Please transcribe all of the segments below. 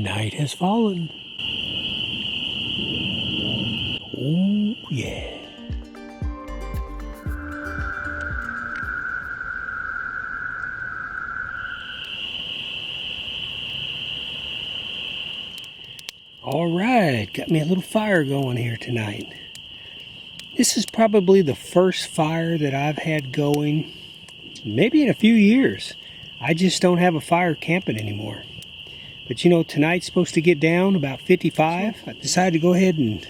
Night has fallen. Oh, yeah. All right, got me a little fire going here tonight. This is probably the first fire that I've had going maybe in a few years. I just don't have a fire camping anymore. But you know, tonight's supposed to get down about 55. I decided to go ahead and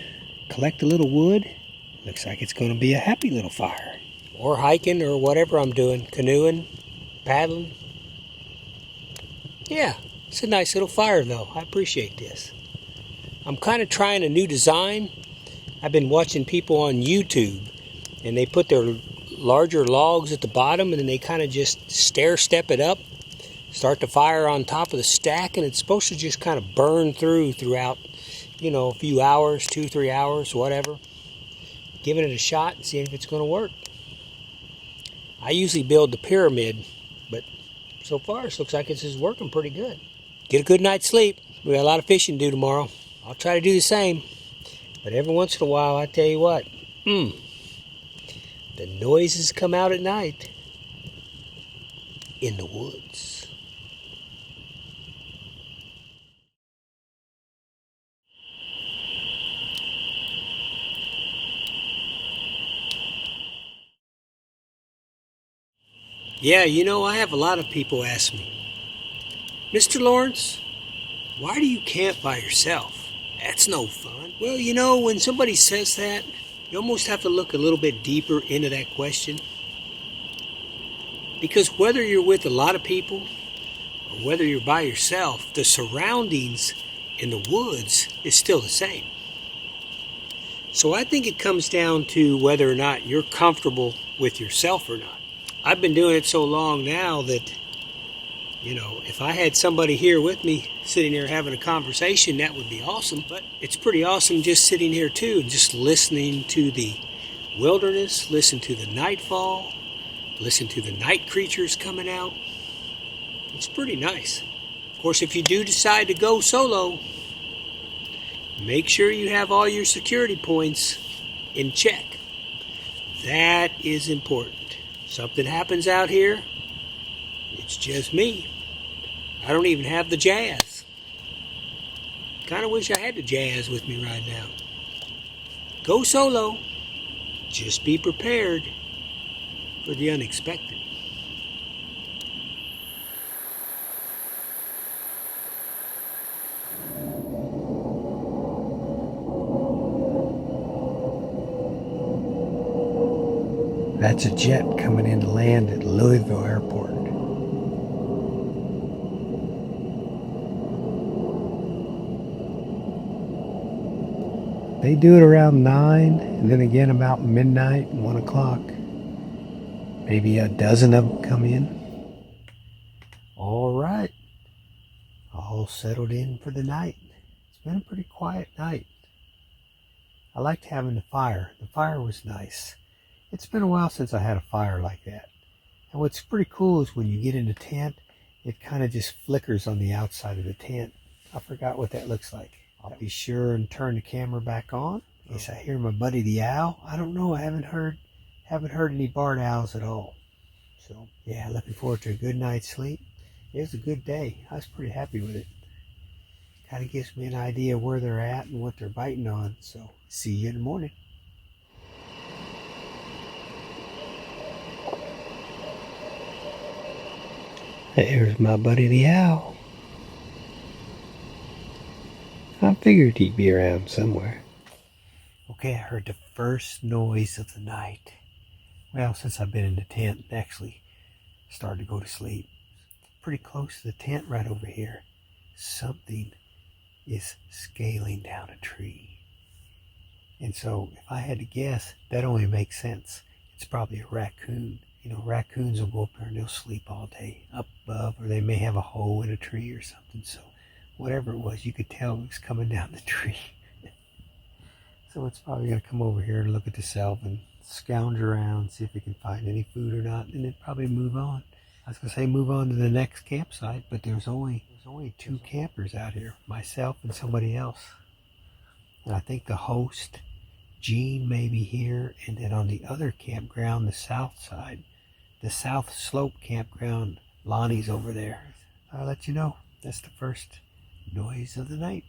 collect a little wood. Looks like it's going to be a happy little fire. Or hiking or whatever I'm doing. Canoeing, paddling. Yeah, it's a nice little fire though. I appreciate this. I'm kind of trying a new design. I've been watching people on YouTube and they put their larger logs at the bottom and then they kind of just stair step it up. Start the fire on top of the stack, and it's supposed to just kind of burn throughout, you know, a few hours, 2-3 hours, whatever. Giving it a shot and seeing if it's going to work. I usually build the pyramid, but so far it looks like it's just working pretty good. Get a good night's sleep. We got a lot of fishing to do tomorrow. I'll try to do the same. But every once in a while, I tell you what, the noises come out at night in the woods. Yeah, you know, I have a lot of people ask me, Mr. Lawrence, why do you camp by yourself? That's no fun. Well, you know, when somebody says that, you almost have to look a little bit deeper into that question. Because whether you're with a lot of people or whether you're by yourself, the surroundings in the woods is still the same. So I think it comes down to whether or not you're comfortable with yourself or not. I've been doing it so long now that, you know, if I had somebody here with me sitting here having a conversation, that would be awesome. But it's pretty awesome just sitting here too and just listening to the wilderness, listen to the nightfall, listen to the night creatures coming out. It's pretty nice. Of course, if you do decide to go solo, make sure you have all your security points in check. That is important. Something happens out here, it's just me. I don't even have the jazz. Kind of wish I had the jazz with me right now. Go solo. Just be prepared for the unexpected. That's a jet coming in to land at Louisville Airport. They do it around 9 and then again about midnight and 1 o'clock. Maybe a dozen of them come in. All right. All settled in for the night. It's been a pretty quiet night. I liked having the fire. The fire was nice. It's been a while since I had a fire like that. And what's pretty cool is when you get in the tent, it kind of just flickers on the outside of the tent. I forgot what that looks like. I'll be sure and turn the camera back on in case I hear my buddy the owl. I don't know. I haven't heard any barred owls at all. So yeah, looking forward to a good night's sleep. It was a good day. I was pretty happy with it. Kind of gives me an idea where they're at and what they're biting on. So see you in the morning. There's my buddy the owl. I figured he'd be around somewhere. Okay, I heard the first noise of the night. Well, since I've been in the tent, actually started to go to sleep. Pretty close to the tent right over here. Something is scaling down a tree. And so, if I had to guess, that only makes sense. It's probably a raccoon. You know, raccoons will go up there and they'll sleep all day up above, or they may have a hole in a tree or something. So whatever it was, you could tell it was coming down the tree. So it's probably going to come over here and look at itself and scourge around, see if it can find any food or not, and then probably move on. I was going to say move on to the next campsite, but there's only There's only 2 campers out here, myself and somebody else. And I think the host, Gene, may be here. And then on the other campground, the south side, the South Slope campground, Lonnie's over there. I'll let you know. That's the first noise of the night.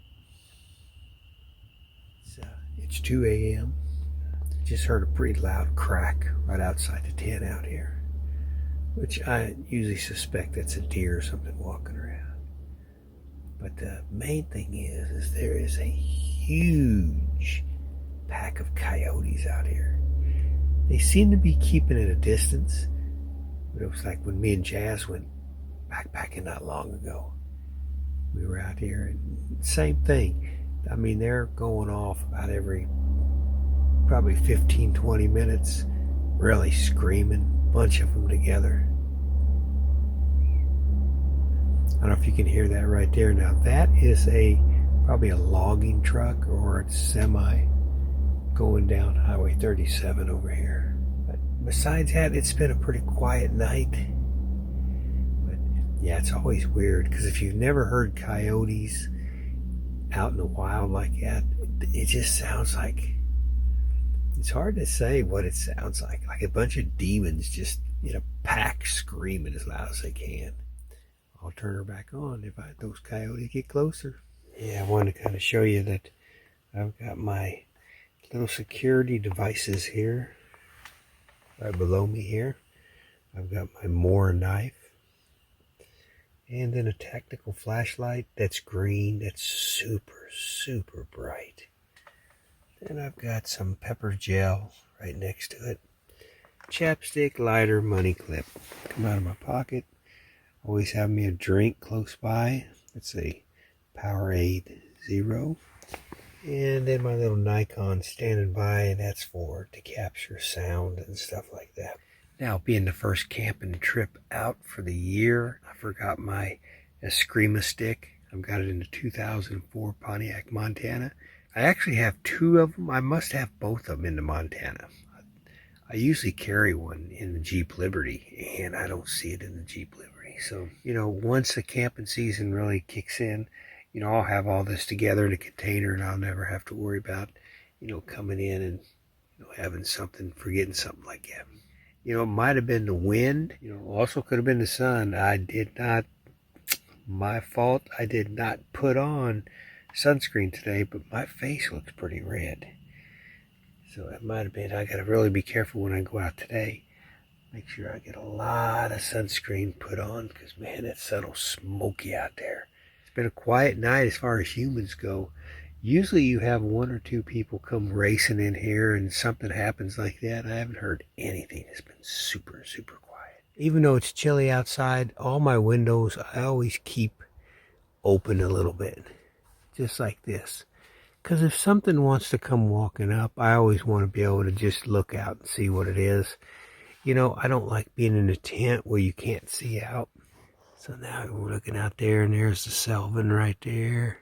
It's 2 a.m. Just heard a pretty loud crack right outside the tent out here, which I usually suspect that's a deer or something walking around. But the main thing is there is a huge pack of coyotes out here. They seem to be keeping at a distance, but it was like when me and Jazz went backpacking not long ago. We were out here and same thing. I mean, they're going off about every probably 15-20 minutes, really screaming, bunch of them together. I don't know if you can hear that right there. Now that is probably a logging truck or a semi going down Highway 37 over here. But besides that, it's been a pretty quiet night. But yeah, it's always weird because if you've never heard coyotes out in the wild like that, it just sounds like, it's hard to say what it sounds like a bunch of demons just in a pack screaming as loud as they can. I'll turn her back on if those coyotes get closer. Yeah, I wanted to kind of show you that I've got my little security devices here right below me here. I've got my Moore knife and then a tactical flashlight that's green, that's super bright. Then I've got some pepper gel right next to it. Chapstick, lighter, money clip. Come out of my pocket. Always have me a drink close by. It's a Powerade Zero. And then my little Nikon standing by, and that's to capture sound and stuff like that. Now, being the first camping trip out for the year, I forgot my Eskrima stick. I've got it in the 2004 Pontiac, Montana. I actually have 2 of them. I must have both of them in the Montana. I usually carry one in the Jeep Liberty, and I don't see it in the Jeep Liberty. So, once the camping season really kicks in, I'll have all this together in a container, and I'll never have to worry about, coming in and, having something, forgetting something like that. It might have been the wind, also could have been the sun. My fault, I did not put on sunscreen today, but my face looks pretty red. So it might have been, I got to really be careful when I go out today. Make sure I get a lot of sunscreen put on because, man, that sun will smoke you out there. It's been a quiet night as far as humans go. Usually you have 1 or 2 people come racing in here and something happens like that. I haven't heard anything. It's been super quiet. Even though it's chilly outside, all my windows I always keep open a little bit. Just like this. Because if something wants to come walking up, I always want to be able to just look out and see what it is. I don't like being in a tent where you can't see out. So now we're looking out there, and there's the Selvin right there.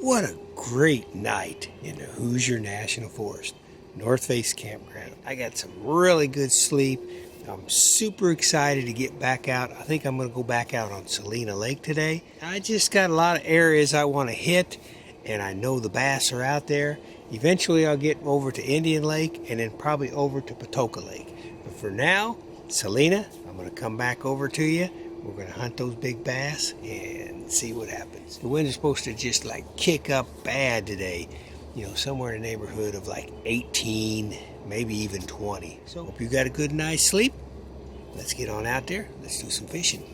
What a great night in the Hoosier National Forest, North Face Campground. I got some really good sleep. I'm super excited to get back out. I think I'm going to go back out on Celina Lake today. I just got a lot of areas I want to hit, and I know the bass are out there. Eventually I'll get over to Indian Lake and then probably over to Patoka Lake. But for now, Celina, I'm going to come back over to you. We're going to hunt those big bass and see what happens. The wind is supposed to just kick up bad today. Somewhere in the neighborhood of 18, maybe even 20. So hope you got a good night's sleep. Let's get on out there. Let's do some fishing.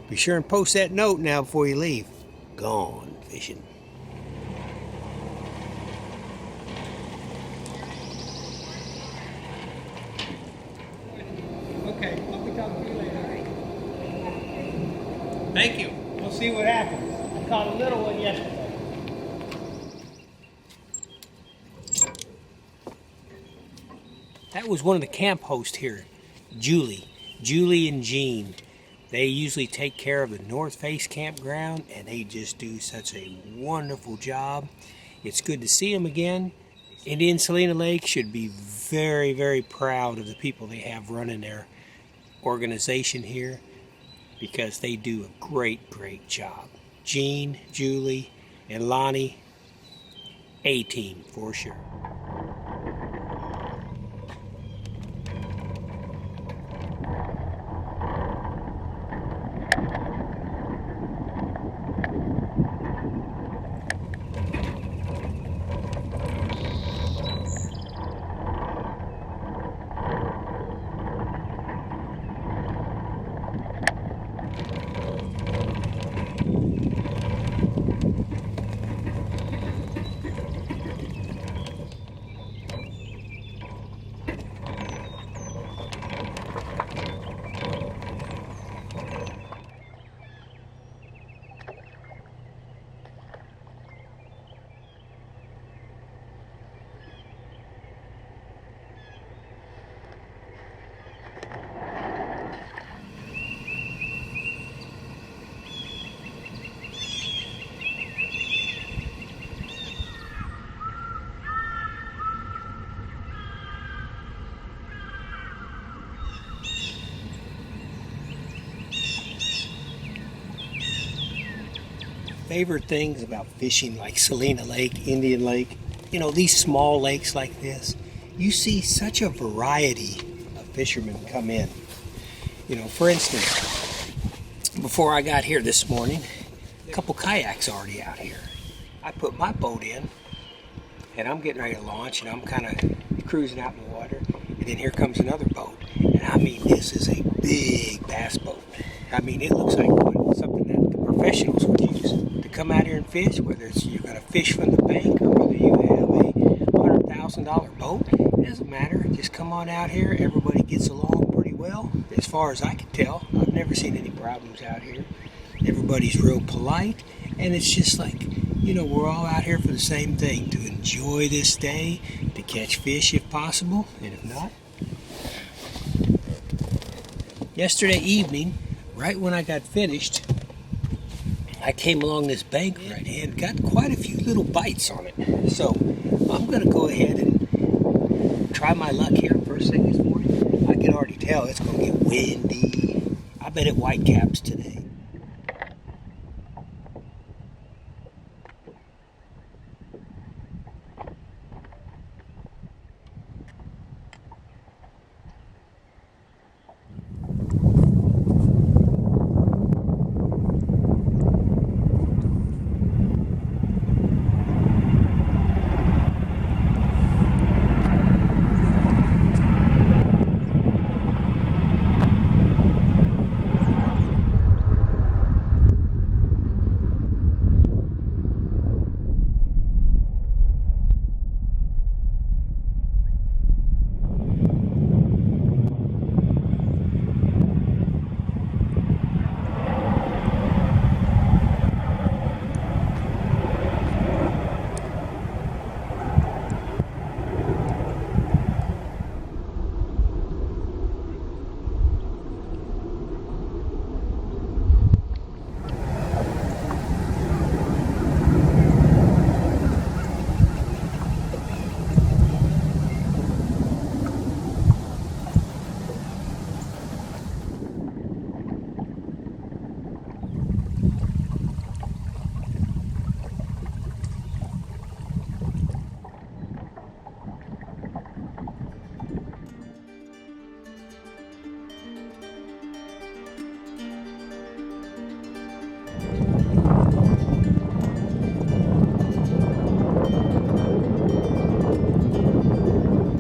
Be sure and post that note now before you leave. Gone fishing. Okay, I'll be talking to you later. Thank you. We'll see what happens. I caught a little one yesterday. That was one of the camp hosts here, Julie and Jean. They usually take care of the North Face campground, and they just do such a wonderful job. It's good to see them again. Indian Celina Lake should be very proud of the people they have running their organization here. because they do a great job. Gene, Julie, and Lonnie, A-team for sure. Favorite things about fishing like Celina Lake, Indian Lake, these small lakes like this, you see such a variety of fishermen come in. For instance, before I got here this morning, a couple kayaks already out here. I put my boat in and I'm getting ready to launch and I'm kind of cruising out in the water, and then here comes another boat. And I mean, this is a big bass boat. I mean, it looks like something that the professionals would use to come out here and fish, whether it's you're going to fish from the bank or whether you have a $100,000 boat. It doesn't matter. Just come on out here. Everybody gets along pretty well. As far as I can tell, I've never seen any problems out here. Everybody's real polite, and it's just like, we're all out here for the same thing, to enjoy this day, to catch fish if possible, and if not. Yesterday evening, right when I got finished, I came along this bank right here and got quite a few little bites on it. So I'm going to go ahead and try my luck here first thing this morning. I can already tell it's going to get windy. I bet it whitecaps today.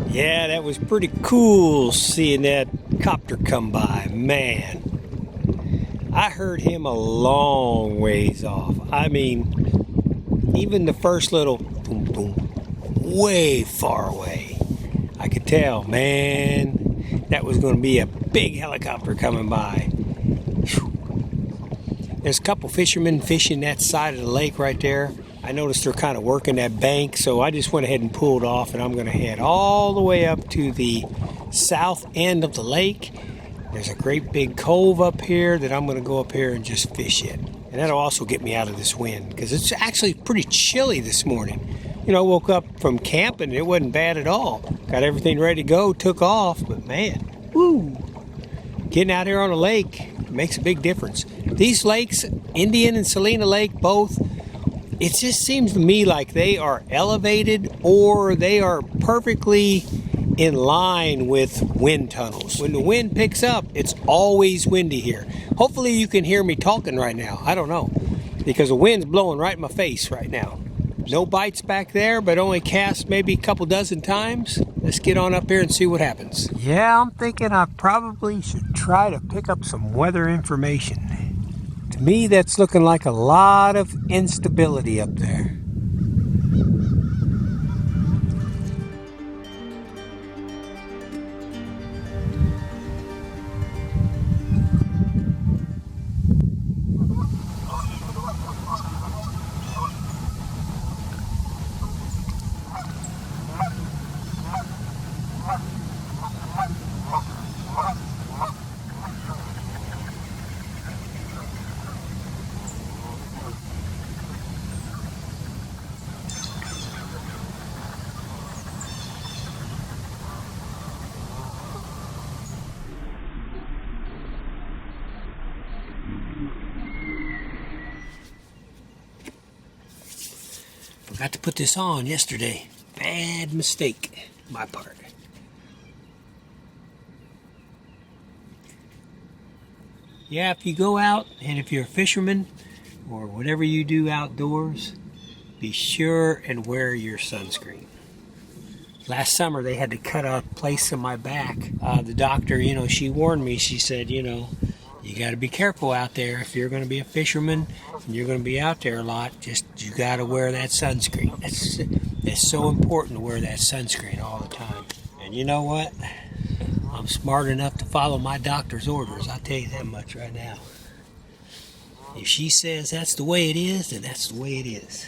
Yeah, that was pretty cool seeing that copter come by. Man, I heard him a long ways off. I mean, even the first little boom boom, way far away. I could tell, man, that was going to be a big helicopter coming by. Whew. There's a couple fishermen fishing that side of the lake right there. I noticed they're kind of working that bank, so I just went ahead and pulled off, and I'm going to head all the way up to the south end of the lake. There's a great big cove up here that I'm going to go up here and just fish in. And that'll also get me out of this wind, because it's actually pretty chilly this morning. I woke up from camping, and it wasn't bad at all. Got everything ready to go, took off, but man, woo! Getting out here on the lake, It makes a big difference. These lakes, Indian and Celina Lake, both, it just seems to me like they are elevated or they are perfectly in line with wind tunnels. When the wind picks up, it's always windy here. Hopefully you can hear me talking right now. I don't know, because the wind's blowing right in my face right now. No bites back there, but only cast maybe a couple dozen times. Let's get on up here and see what happens. Yeah, I'm thinking I probably should try to pick up some weather information. To me, that's looking like a lot of instability up there. Forgot to put this on yesterday. Bad mistake, my part. Yeah, if you go out and if you're a fisherman or whatever you do outdoors, be sure and wear your sunscreen. Last summer they had to cut a place in my back. The doctor, she warned me. She said, you got to be careful out there. If you're going to be a fisherman and you're going to be out there a lot, you got to wear that sunscreen. It's so important to wear that sunscreen all the time. And you know what? I'm smart enough to follow my doctor's orders. I'll tell you that much right now. If she says that's the way it is, then that's the way it is.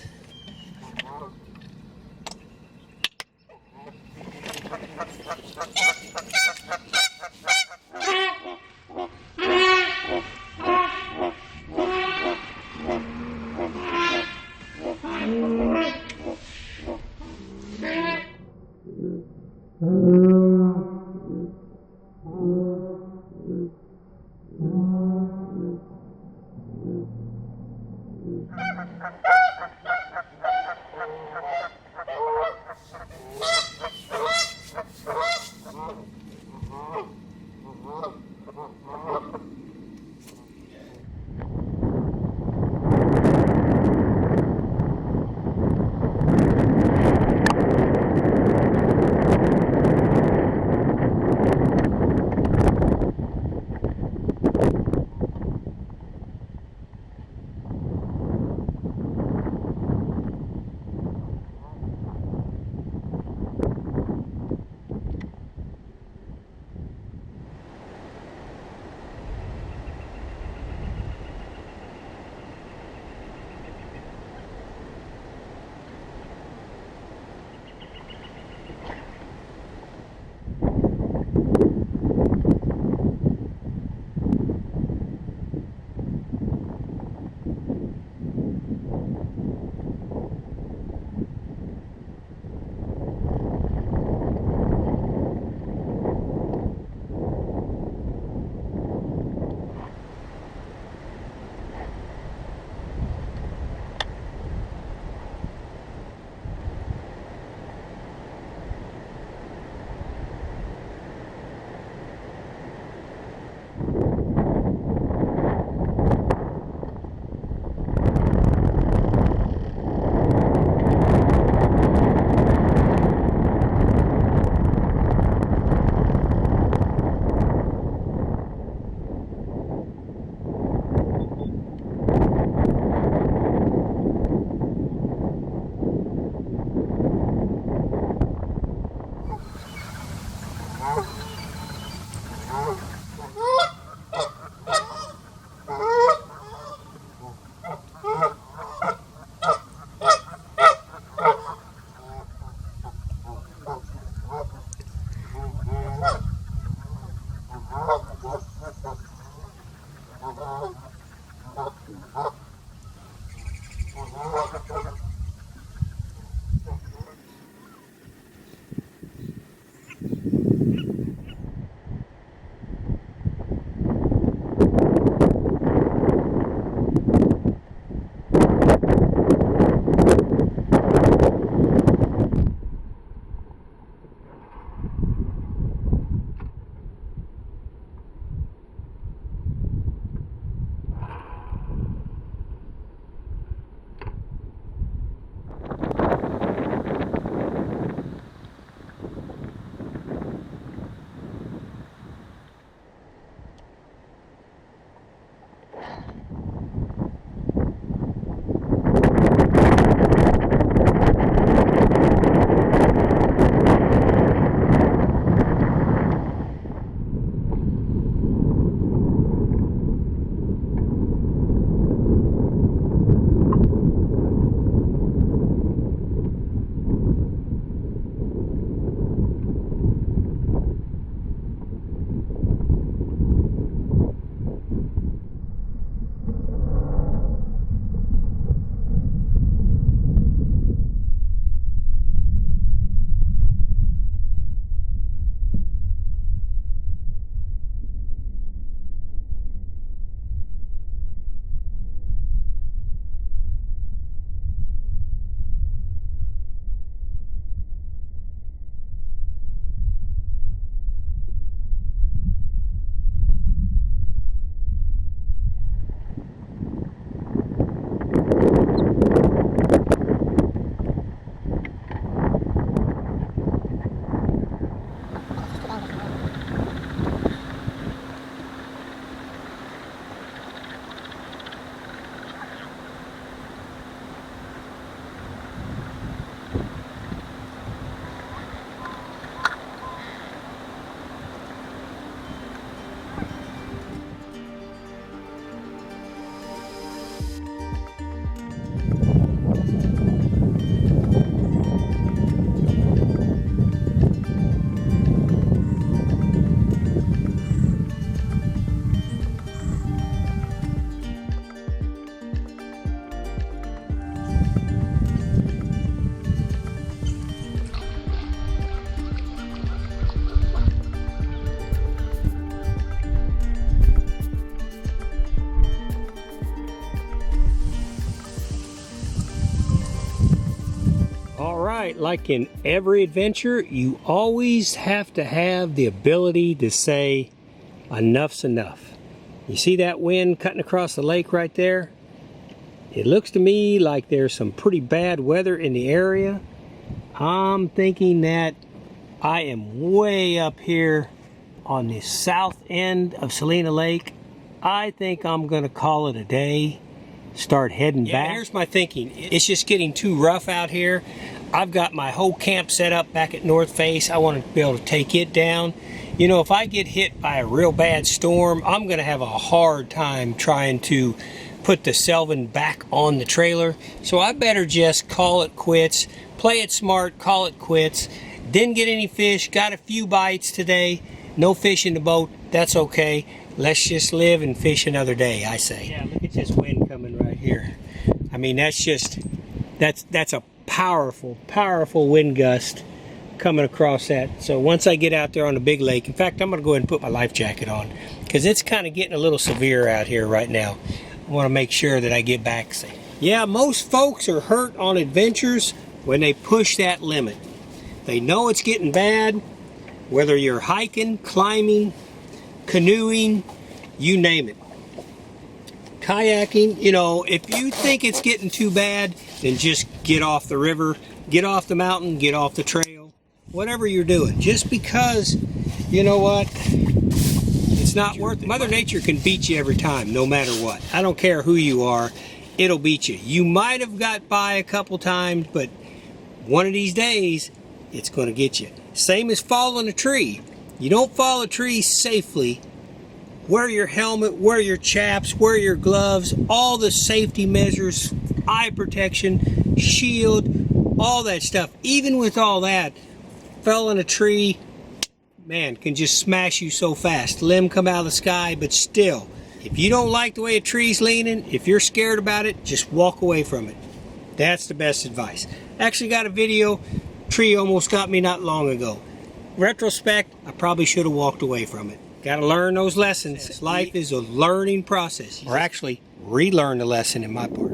right, like in every adventure, you always have to have the ability to say, enough's enough. You see that wind cutting across the lake right there? It looks to me like there's some pretty bad weather in the area. I'm thinking that I am way up here on the south end of Celina Lake. I think I'm going to call it a day. Start heading back. Here's my thinking. It's just getting too rough out here. I've got my whole camp set up back at North Face. I want to be able to take it down. You know, if I get hit by a real bad storm, I'm going to have a hard time trying to put the Selvin back on the trailer. So I better just call it quits. Play it smart, call it quits. Didn't get any fish, got a few bites today. No fish in the boat, that's okay. Let's just live and fish another day, I say. Yeah, look at this wind coming right here. I mean, that's a powerful, powerful wind gust coming across that. So once I get out there on the big lake, in fact, I'm going to go ahead and put my life jacket on because it's kind of getting a little severe out here right now. I want to make sure that I get back safe. Yeah, most folks are hurt on adventures when they push that limit. They know it's getting bad, whether you're hiking, climbing, canoeing, you name it. Kayaking, you know, if you think it's getting too bad, then just get off the river, get off the mountain, get off the trail, whatever you're doing. Just because, you know what, it's not worth it. Mother Nature can beat you every time, no matter what. I don't care who you are, it'll beat you. You might have got by a couple times, but one of these days, it's going to get you. Same as falling a tree. You don't fall a tree safely. Wear your helmet, wear your chaps, wear your gloves, all the safety measures, eye protection, shield, all that stuff. Even with all that, fell in a tree, man, can just smash you so fast. Limb come out of the sky, but still, if you don't like the way a tree's leaning, if you're scared about it, just walk away from it. That's the best advice. Actually got a video, tree almost got me not long ago. Retrospect, I probably should have walked away from it. Got to learn those lessons. Life is a learning process. Or actually, relearn the lesson in my part.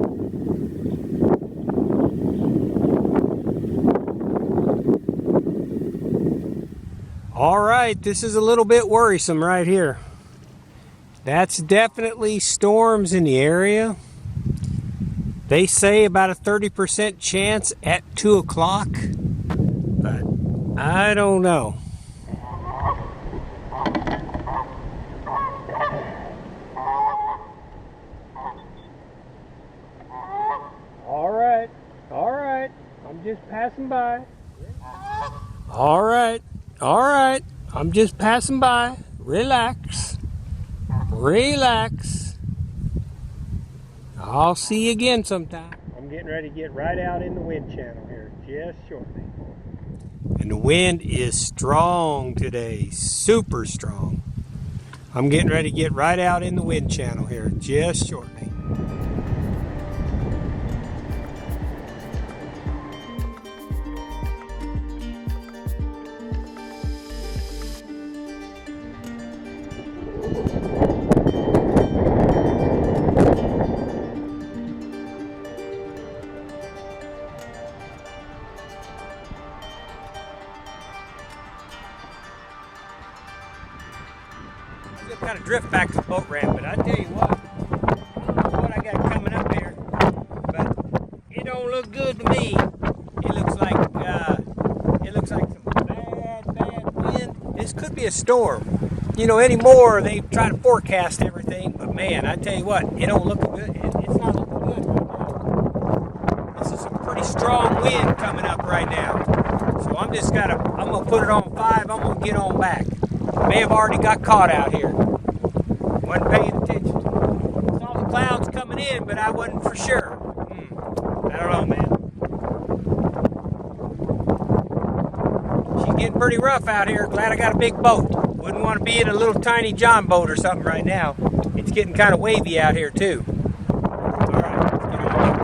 All right, this is a little bit worrisome right here. That's definitely storms in the area. They say about a 30% chance at 2 o'clock, but I don't know. All right, I'm just passing by. All right, I'm just passing by. Relax. I'll see you again sometime. I'm getting ready to get right out in the wind channel here just shortly. And the wind is strong today, super strong. I'm getting ready to get right out in the wind channel here just shortly. Kind of drift back to the boat ramp, but I tell you what, I don't know what I got coming up here, but it don't look good to me. It looks like some bad wind. This could be a storm. You know, anymore they try to forecast everything, but man, I tell you what, it don't look good. It's not looking good right now. This is some pretty strong wind coming up right now. So I'm gonna put it on 5. I'm gonna get on back. May have already got caught out here. Wasn't paying attention. Saw the clouds coming in, but I wasn't for sure. I don't know, man. She's getting pretty rough out here. Glad I got a big boat. Wouldn't want to be in a little tiny John boat or something right now. It's getting kind of wavy out here too. All right, let's get on.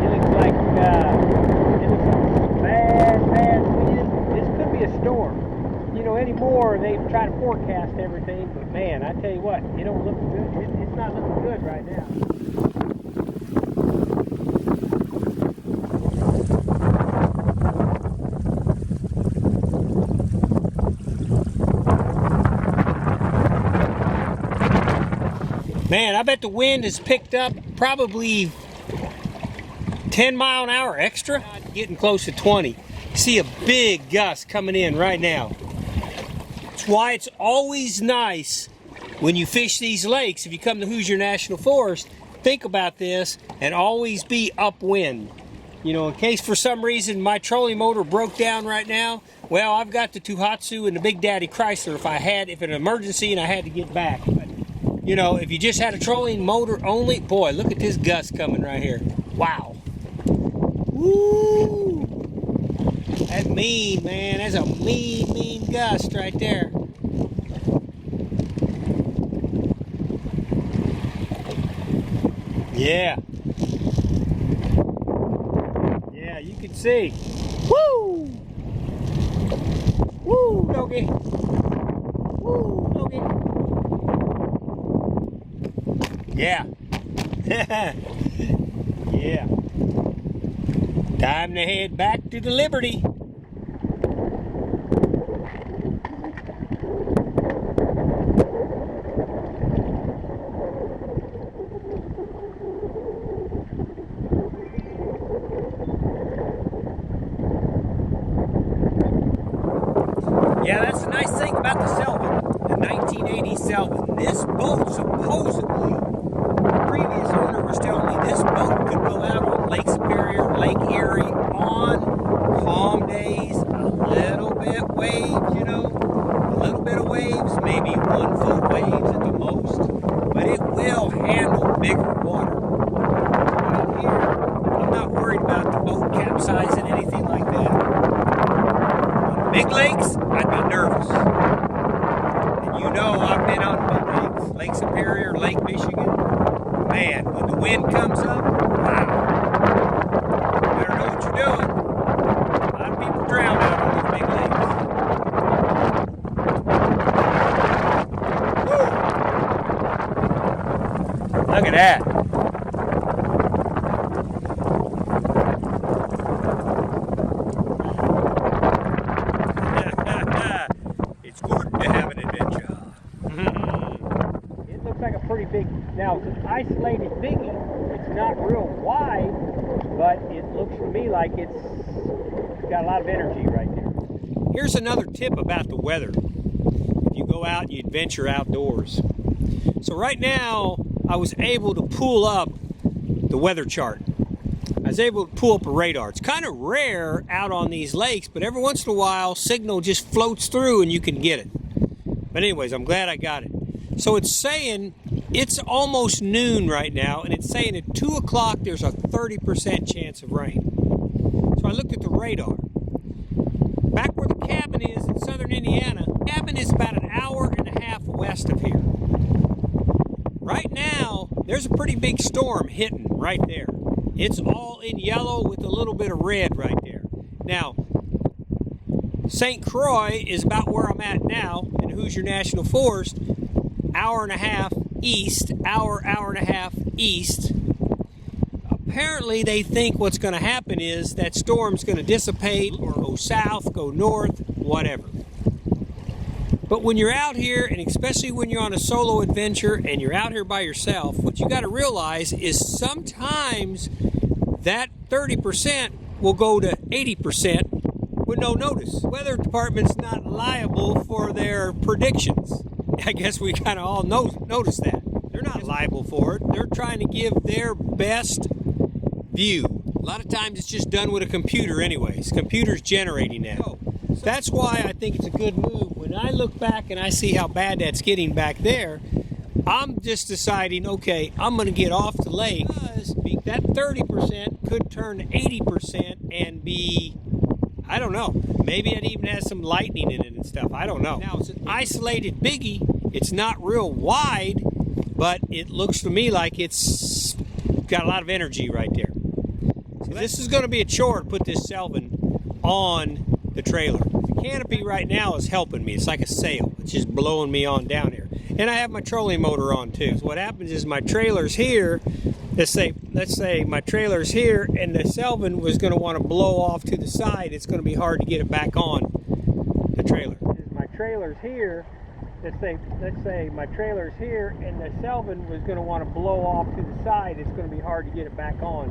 It looks like bad wind. This could be a storm. You know, anymore they try to forecast everything, but man, I tell you what, it don't look good. It's not looking good right now. Man, I bet the wind has picked up probably 10 mile an hour extra. Getting close to 20. See a big gust coming in right now. That's why it's always nice when you fish these lakes. If you come to Hoosier National Forest, think about this and always be upwind. You know, in case for some reason my trolling motor broke down right now, well, I've got the Tohatsu and the Big Daddy Chrysler if an emergency and I had to get back. But, you know, if you just had a trolling motor only, boy, look at this gust coming right here. Wow. Woo! That's mean, man. That's a mean, mean gust right there. Yeah. Yeah, you can see. Woo! Woo, doggy. Woo, doggy. Yeah. Yeah. Time to head back to the Liberty. Yeah, that's the nice thing about the Selvin, the 1980 Selvin. This boat supposedly, the previous owner was telling me this boat could go out on Lake Superior, Lake Erie on calm days, a little bit waves, you know, a little bit of waves, maybe 1 foot waves at the most, but it will handle bigger water. Out here, I'm not worried about the boat capsizing, anything like that. On big lakes, I'd be nervous. And you know I've been on big lakes, Lake Superior, Lake Michigan. Man, when the wind comes up, wow. You better know what you're doing. A lot of people drown out on these big lakes. Woo! Look at that. It's good to have an adventure. It looks like a pretty big, now it's an isolated biggie. It's not real wide, but it looks to me like it's got a lot of energy right there. Here's another tip about the weather. If you go out and you adventure outdoors. So right now, I was able to pull up the weather chart. I was able to pull up a radar. It's kind of rare out on these lakes, but every once in a while, signal just floats through and you can get it. But anyways, I'm glad I got it. So it's saying it's almost noon right now, and it's saying at 2 o'clock there's a 30% chance of rain. So I looked at the radar. Back where the cabin is in southern Indiana, the cabin is about an hour and a half west of here. Right now, there's a pretty big storm hitting right there. It's all in yellow with a little bit of red right there. Now, St. Croix is about where I'm at now in Hoosier National Forest, hour and a half east, hour and a half east. Apparently, they think what's going to happen is that storm's going to dissipate or go south, go north, whatever. But when you're out here, and especially when you're on a solo adventure and you're out here by yourself, what you got to realize is sometimes that 30% will go to 80% with no notice. Weather department's not liable for their predictions. I guess we kind of all notice that. They're not liable for it. They're trying to give their best view. A lot of times it's just done with a computer anyways. Computer's generating that. So that's why I think it's a good move. When I look back and I see how bad that's getting back there, I'm just deciding, okay, I'm going to get off the lake. Because that 30% could turn to 80% and be, I don't know, maybe it even has some lightning in it and stuff. I don't know. Now, it's an isolated biggie. It's not real wide, but it looks to me like it's got a lot of energy right there. So this is going to be a chore to put this Selvin on the trailer. The canopy right now is helping me. It's like a sail. It's just blowing me on down here. And I have my trolling motor on too. So what happens is my trailer's here. Let's say my trailer's here and the Selvin was going to want to blow off to the side. It's going to be hard to get it back on the trailer. My trailer's here let's say my trailer's here and the selvin was going to want to blow off to the side. It's going to be hard to get it back on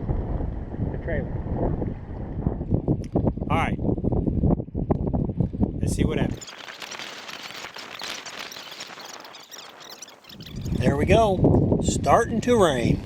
the trailer. All right, let's see what happens. There we go, starting to rain.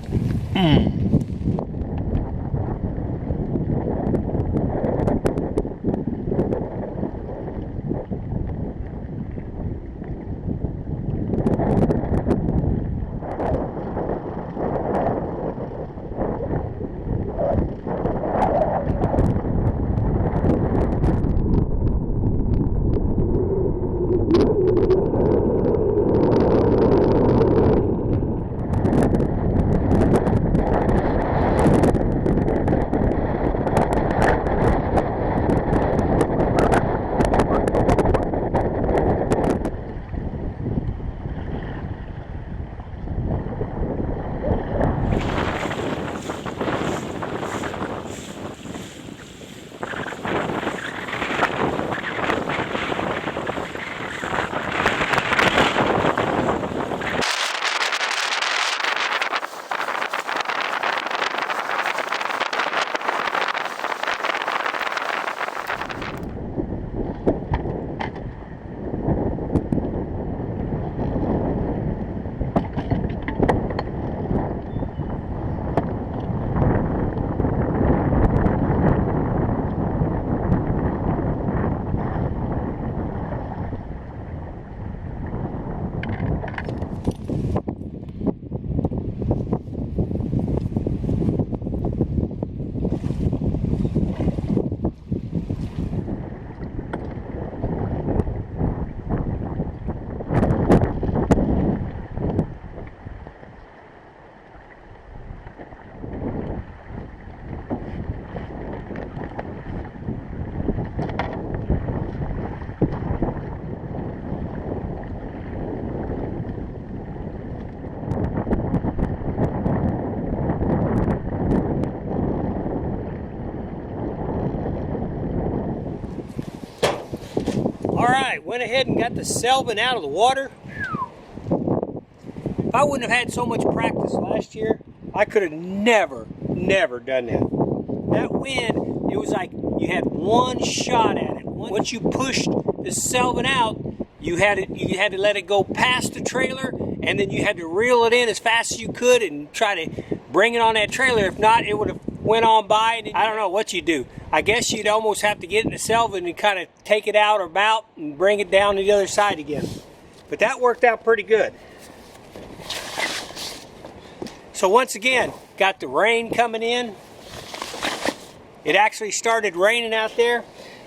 All right, went ahead and got the selvin out of the water. If I wouldn't have had so much practice last year, I could have never done that. That wind, it was like you had one shot at it. Once you pushed the selvin out, you had to let it go past the trailer, and then you had to reel it in as fast as you could and try to bring it on that trailer. If not, it would have went on by, and I don't know what you do. I guess you'd almost have to get in the selvin and kind of take it out or about and bring it down to the other side again. But that worked out pretty good. So once again, got the rain coming in. It actually started raining out there.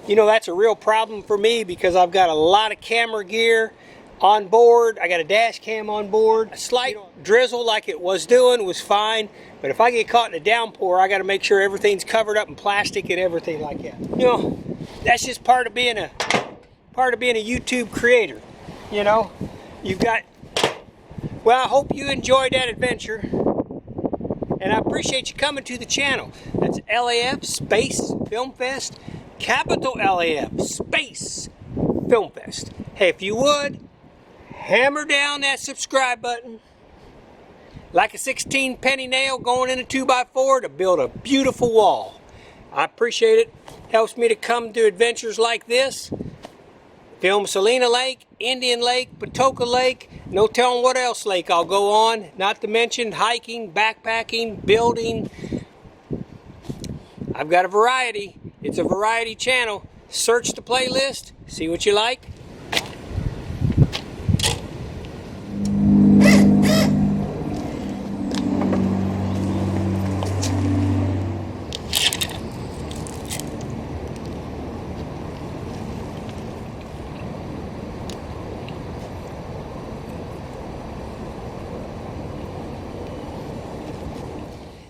You know, that's a real problem for me because I've got a lot of camera gear on board. I got a dash cam on board. A slight drizzle like it was doing was fine, but if I get caught in a downpour, I got to make sure everything's covered up in plastic and everything like that. You know, that's just part of being a YouTube creator. You know, you've got. Well, I hope you enjoyed that adventure, and I appreciate you coming to the channel. That's LAF Space Film Fest, capital LAF Space Film Fest. Hey, if you would, hammer down that subscribe button like a 16-penny nail going in a 2x4 to build a beautiful wall. I appreciate it. Helps me to come to adventures like this. Film Celina Lake, Indian Lake, Patoka Lake, no telling what else lake I'll go on. Not to mention hiking, backpacking, building. I've got a variety. It's a variety channel. Search the playlist, see what you like.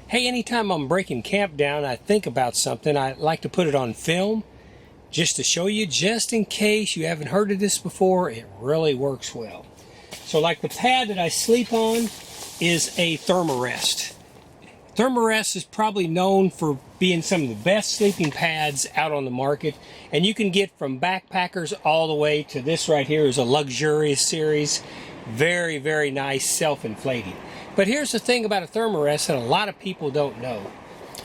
Hey, anytime I'm breaking camp down, I think about something, I like to put it on film just to show you, just in case you haven't heard of this before. It really works well. So like the pad that I sleep on is a thermarest. Thermarest is probably known for being some of the best sleeping pads out on the market, and you can get from backpackers all the way to this right here is a luxurious series. Very, very nice, self-inflating. But here's the thing about a Thermarest that a lot of people don't know.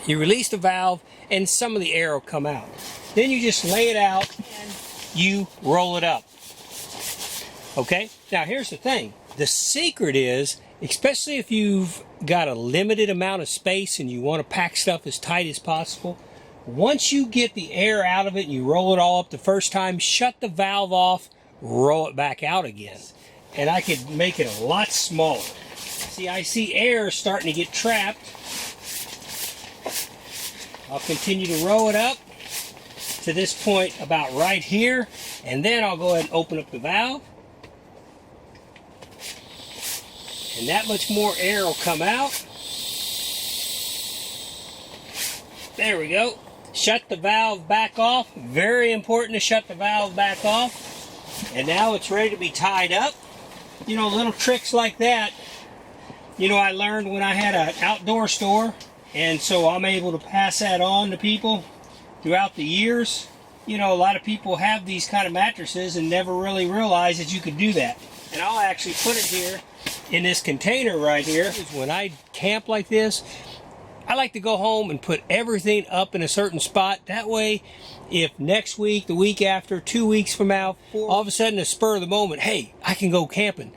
You release the valve and some of the air will come out. Then you just lay it out and you roll it up. Okay? Now here's the thing. The secret is, especially if you've got a limited amount of space and you want to pack stuff as tight as possible, once you get the air out of it and you roll it all up the first time, shut the valve off, roll it back out again. And I could make it a lot smaller. See, I see air starting to get trapped. I'll continue to roll it up to this point about right here, and then I'll go ahead and open up the valve. And that much more air will come out. There we go. Shut the valve back off. Very important to shut the valve back off. And now it's ready to be tied up. You know, little tricks like that, you know, I learned when I had an outdoor store, and so I'm able to pass that on to people throughout the years. You know, a lot of people have these kind of mattresses and never really realize that you could do that. And I'll actually put it here in this container right here. When I camp like this, I like to go home and put everything up in a certain spot. That way, if next week, the week after, 2 weeks from now, all of a sudden, a spur of the moment, hey, I can go camping.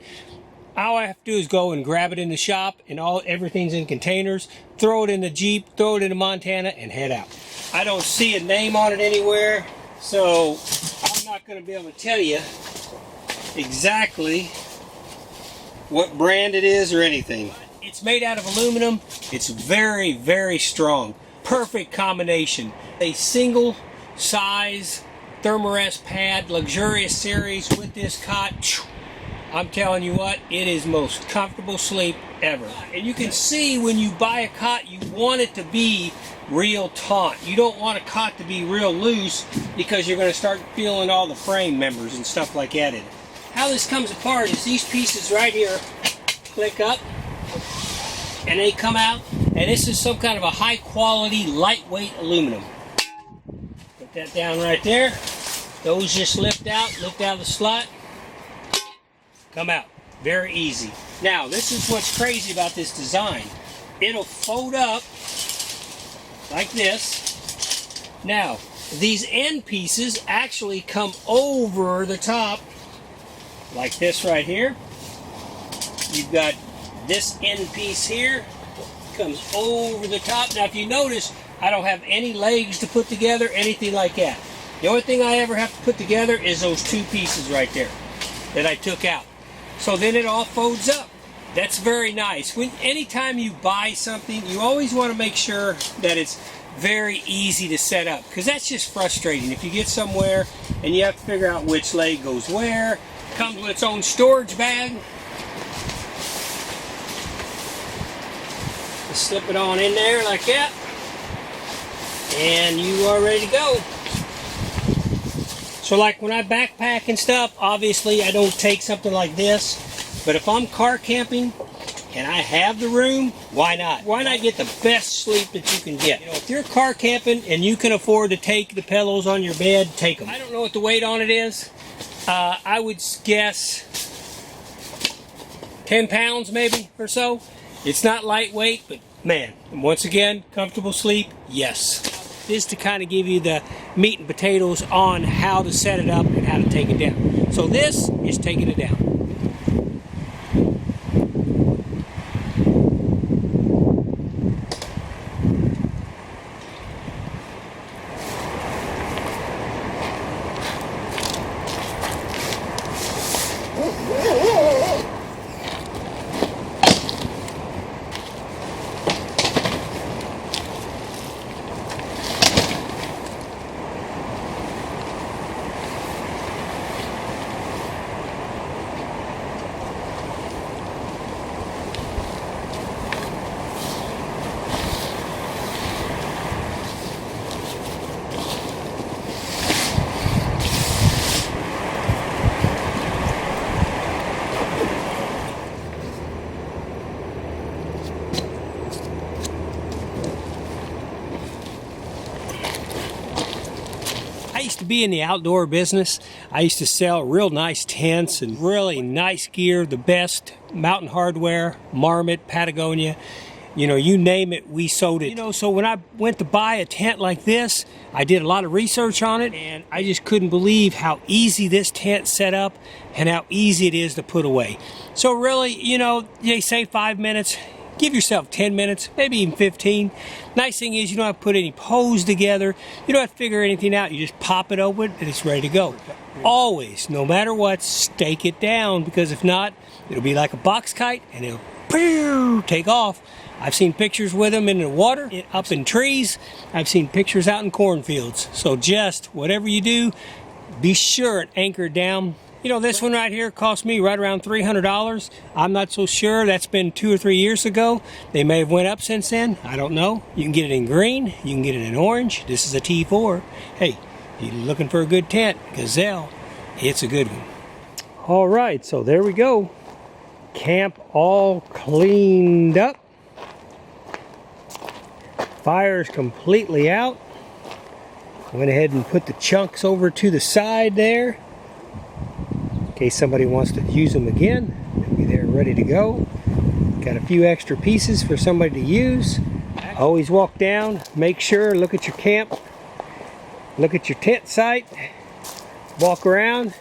All I have to do is go and grab it in the shop, and everything's in containers, throw it in the Jeep, throw it into Montana, and head out. I don't see a name on it anywhere, so I'm not going to be able to tell you exactly what brand it is or anything. It's made out of aluminum. It's very, very strong. Perfect combination. A single size Thermarest pad, luxurious series with this cot. I'm telling you what, it is most comfortable sleep ever. And you can see when you buy a cot, you want it to be real taut. You don't want a cot to be real loose because you're going to start feeling all the frame members and stuff like that in it. How this comes apart is these pieces right here click up and they come out, and this is some kind of a high quality lightweight aluminum. Put that down right there. Those just lift out of the slot, come out. Very easy. Now this is what's crazy about this design. It'll fold up like this. Now these end pieces actually come over the top like this right here. You've got this end piece here, comes over the top. Now if you notice, I don't have any legs to put together, anything like that. The only thing I ever have to put together is those two pieces right there that I took out. So then it all folds up. That's very nice. Anytime you buy something, you always want to make sure that it's very easy to set up, because that's just frustrating. If you get somewhere and you have to figure out which leg goes where, it comes with its own storage bag. Just slip it on in there like that, and you are ready to go. So like when I backpack and stuff, obviously I don't take something like this, but if I'm car camping and I have the room, why not? Why not get the best sleep that you can get? You know, if you're car camping and you can afford to take the pillows on your bed, take them. I don't know what the weight on it is. I would guess 10 pounds maybe or so. It's not lightweight, but man, once again, comfortable sleep, yes. This is to kind of give you the meat and potatoes on how to set it up and how to take it down. So this is taking it down. used to be in the outdoor business. I used to sell real nice tents and really nice gear, the best mountain hardware, Marmot, Patagonia. You know, you name it, we sold it. You know, so when I went to buy a tent like this, I did a lot of research on it, and I just couldn't believe how easy this tent set up and how easy it is to put away. So really, you know, they say 5 minutes. Give yourself 10 minutes, maybe even 15. Nice thing is you don't have to put any poles together. You don't have to figure anything out. You just pop it open and it's ready to go. Always, no matter what, stake it down, because if not, it'll be like a box kite and it'll take off. I've seen pictures with them in the water, up in trees. I've seen pictures out in cornfields. So just whatever you do, be sure and anchor it down. You know, this one right here cost me right around $300. I'm not so sure. That's been 2 or 3 years ago. They may have went up since then. I don't know. You can get it in green. You can get it in orange. This is a T4. Hey, if you're looking for a good tent, Gazelle, it's a good one. All right, so there we go. Camp all cleaned up. Fire's completely out. Went ahead and put the chunks over to the side there. In case somebody wants to use them again, they'll be there ready to go. Got a few extra pieces for somebody to use. Always walk down, make sure, look at your camp, look at your tent site, walk around.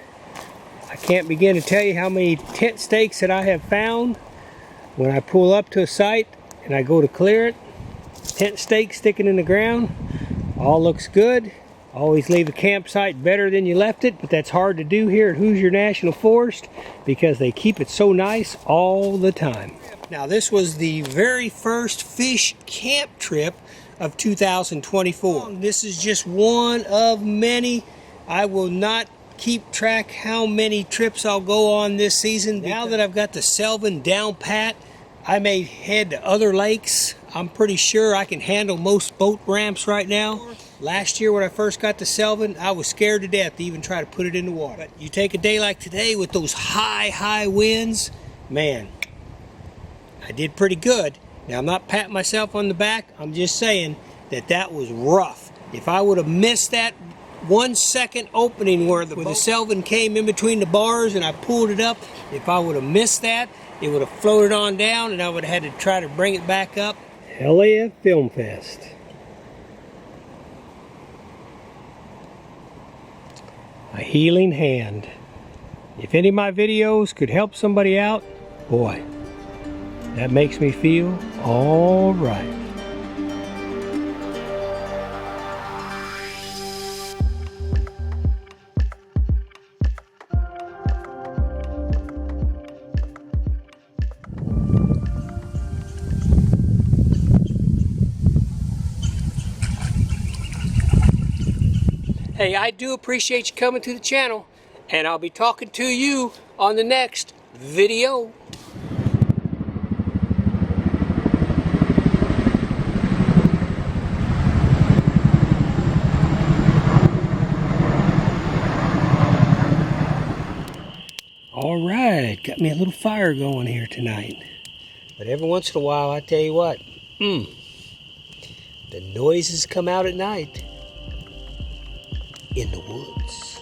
I can't begin to tell you how many tent stakes that I have found when I pull up to a site and I go to clear it. Tent stake sticking in the ground, all looks good. Always leave a campsite better than you left it, but that's hard to do here at Hoosier National Forest because they keep it so nice all the time. Now this was the very first fish camp trip of 2024. This is just one of many. I will not keep track how many trips I'll go on this season. Now that I've got the Selvin down pat, I may head to other lakes. I'm pretty sure I can handle most boat ramps right now. Last year when I first got to Selvin, I was scared to death to even try to put it in the water. But you take a day like today with those high winds, man, I did pretty good. Now I'm not patting myself on the back, I'm just saying that was rough. If I would have missed that 1 second opening where the Selvin came in between the bars and I pulled it up, if I would have missed that, it would have floated on down and I would have had to try to bring it back up. LAF Film Fest. A healing hand. If any of my videos could help somebody out, boy, that makes me feel all right. Hey, I do appreciate you coming to the channel, and I'll be talking to you on the next video. All right, got me a little fire going here tonight. But every once in a while, I tell you what, the noises come out at night. In the woods.